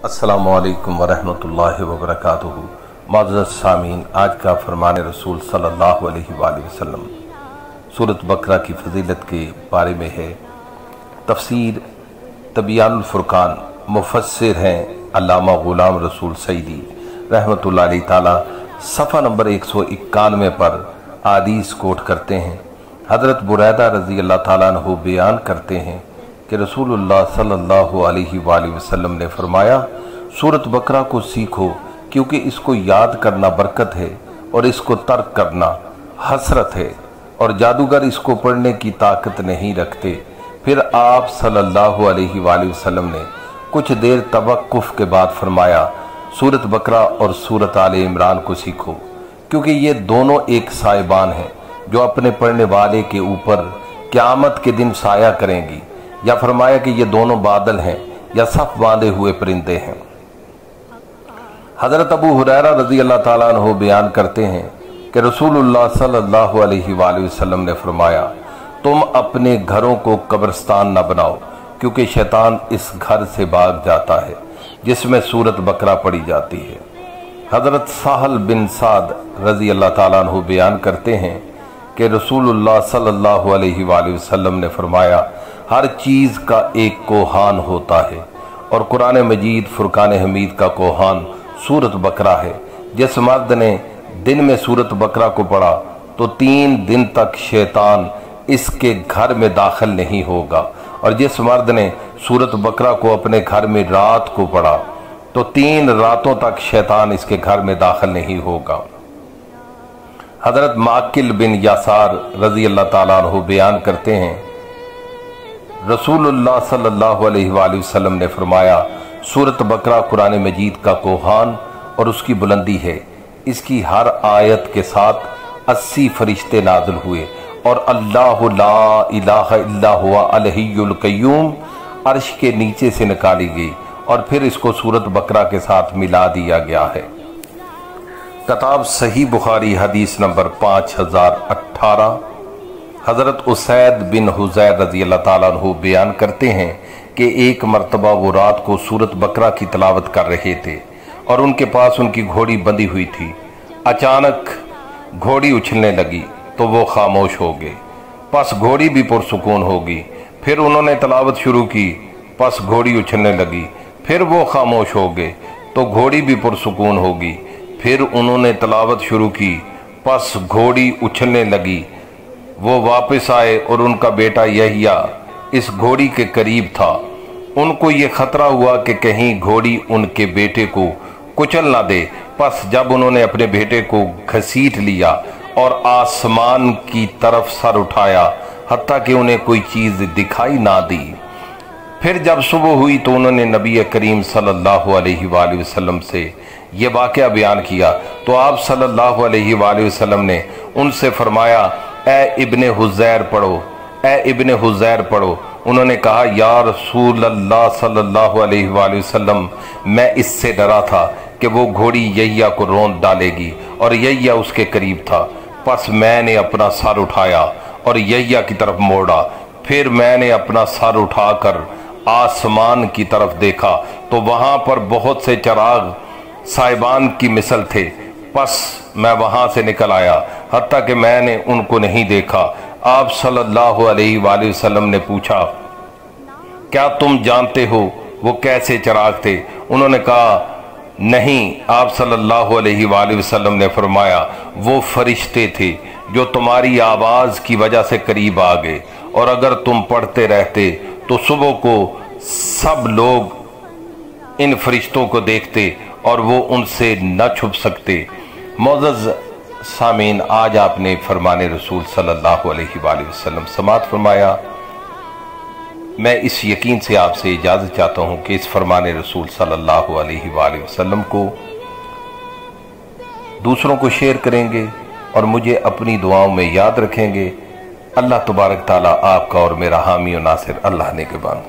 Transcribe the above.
السلام علیکم ورحمۃ اللہ وبرکاتہ۔ معزز سامعین، آج کا فرمان رسول صلی اللہ علیہ وآلہ وسلم سورت بقرہ کی فضیلت کے بارے میں ہے۔ تفسیر تبیان الفرقان، مفسر ہیں علامہ غلام رسول سعیدی رحمۃ اللہ علیہ تعالی، صفحہ نمبر 191 پر حدیث کوٹ کرتے ہیں۔ حضرت بریدہ رضی اللہ تعالیٰ عنہ بیان کرتے ہیں کہ رسول اللہ صلی اللہ علیہ وآلہ وسلم نے فرمایا، سورت بقرہ کو سیکھو کیونکہ اس کو یاد کرنا برکت ہے اور اس کو ترک کرنا حسرت ہے، اور جادوگر اس کو پڑھنے کی طاقت نہیں رکھتے۔ پھر آپ صلی اللہ علیہ وآلہ وسلم نے کچھ دیر توقف کے بعد فرمایا، سورت بقرہ اور سورت آل عمران کو سیکھو کیونکہ یہ دونوں ایک سائبان ہیں جو اپنے پڑھنے والے کے اوپر قیامت کے دن سایہ کریں گی، یا فرمایا کہ یہ دونوں بادل ہیں یا صف باندھے ہوئے پرندے ہیں۔ حضرت ابو ہریرہ رضی اللہ تعالیٰ عنہ بیان کرتے ہیں کہ رسول اللہ صلی اللہ علیہ وآلہ وسلم نے فرمایا، تم اپنے گھروں کو قبرستان نہ بناؤ کیونکہ شیطان اس گھر سے بھاگ جاتا ہے جس میں سورت بقرہ پڑھی جاتی ہے۔ حضرت سہل بن سعد رضی اللہ تعالیٰ عنہ بیان کرتے ہیں کہ رسول اللہ صلی اللہ علیہ وآلہ وسلم نے فرمایا، ہر چیز کا ایک کوہان ہوتا ہے اور قرآن مجید فرقان حمید کا کوہان سورت بقرہ ہے۔ جس مرد نے دن میں سورت بقرہ کو پڑھا تو 3 دن تک شیطان اس کے گھر میں داخل نہیں ہوگا، اور جس مرد نے سورت بقرہ کو اپنے گھر میں رات کو پڑھا تو 3 راتوں تک شیطان اس کے گھر میں داخل نہیں ہوگا۔ حضرت معقل بن یسار رضی اللہ تعالیٰ عنہ بیان کرتے ہیں، رسول اللہ صلی اللہ علیہ وآلہ وسلم نے فرمایا، سورت بقرہ قرآن مجید کا کوہان اور اس کی بلندی ہے، اس کی ہر آیت کے ساتھ 80 فرشتے نازل ہوئے، اور اللہ لا الہ الا ہوا الحی القیوم عرش کے نیچے سے نکالی گئی، اور پھر اس کو سورت بقرہ کے ساتھ ملا دیا گیا ہے۔ کتاب صحیح بخاری حدیث نمبر 5018۔ حضرت اسید بن حضیر رضی اللہ تعالیٰ عنہ بیان کرتے ہیں کہ ایک مرتبہ وہ رات کو سورت بقرہ کی تلاوت کر رہے تھے اور ان کے پاس ان کی گھوڑی بندھی ہوئی تھی۔ اچانک گھوڑی اچھلنے لگی تو وہ خاموش ہو گئے، پس گھوڑی بھی پرسکون ہوگی۔ پھر انہوں نے تلاوت شروع کی، پس گھوڑی اچھلنے لگی، پھر وہ خاموش ہو گئے تو گھوڑی بھی پرسکون ہوگی۔ پھر انہوں نے تلاوت شروع کی، پس گھوڑی اچھلنے لگی۔ وہ واپس آئے اور ان کا بیٹا یحییٰ اس گھوڑی کے قریب تھا۔ ان کو یہ خطرہ ہوا کہ کہیں گھوڑی ان کے بیٹے کو کچل نہ دے، پس جب انہوں نے اپنے بیٹے کو گھسیٹ لیا اور آسمان کی طرف سر اٹھایا حتیٰ کہ انہیں کوئی چیز دکھائی نہ دی۔ پھر جب صبح ہوئی تو انہوں نے نبی کریم صلی اللہ علیہ وآلہ وسلم سے یہ واقعہ بیان کیا تو آپ صلی اللہ علیہ وآلہ وسلم نے ان سے فرمایا، اے ابن حضیر پڑھو، اے ابن حضیر پڑھو۔ انہوں نے کہا، یا رسول اللہ صلی اللہ علیہ وآلہ وسلم، میں اس سے ڈرا تھا کہ وہ گھوڑی یحییٰ کو روند ڈالے گی، اور یحییٰ اس کے قریب تھا۔ پس میں نے اپنا سر اٹھایا اور یحییٰ کی طرف موڑا، پھر میں نے اپنا سر اٹھا کر آسمان کی طرف دیکھا تو وہاں پر بہت سے چراغ سائبان کی مثل تھے۔ پس میں وہاں سے نکل آیا حتیٰ کہ میں نے ان کو نہیں دیکھا۔ آپ صلی اللہ علیہ وآلہ وسلم نے پوچھا، کیا تم جانتے ہو وہ کیسے چراغ تھے؟ انہوں نے کہا، نہیں۔ آپ صلی اللہ علیہ وآلہ وسلم نے فرمایا، وہ فرشتے تھے جو تمہاری آواز کی وجہ سے قریب آ گئے، اور اگر تم پڑھتے رہتے تو صبح کو سب لوگ ان فرشتوں کو دیکھتے اور وہ ان سے نہ چھپ سکتے۔ معزز سامعین، آج آپ نے فرمان رسول صلی اللہ علیہ وآلہ وسلم سماعت فرمایا۔ میں اس یقین سے آپ سے اجازت چاہتا ہوں کہ اس فرمان رسول صلی اللہ علیہ وآلہ وسلم کو دوسروں کو شیئر کریں گے اور مجھے اپنی دعاؤں میں یاد رکھیں گے۔ اللہ تبارک تعالیٰ آپ کا اور میرا حامی و ناصر اللہ نگہبان۔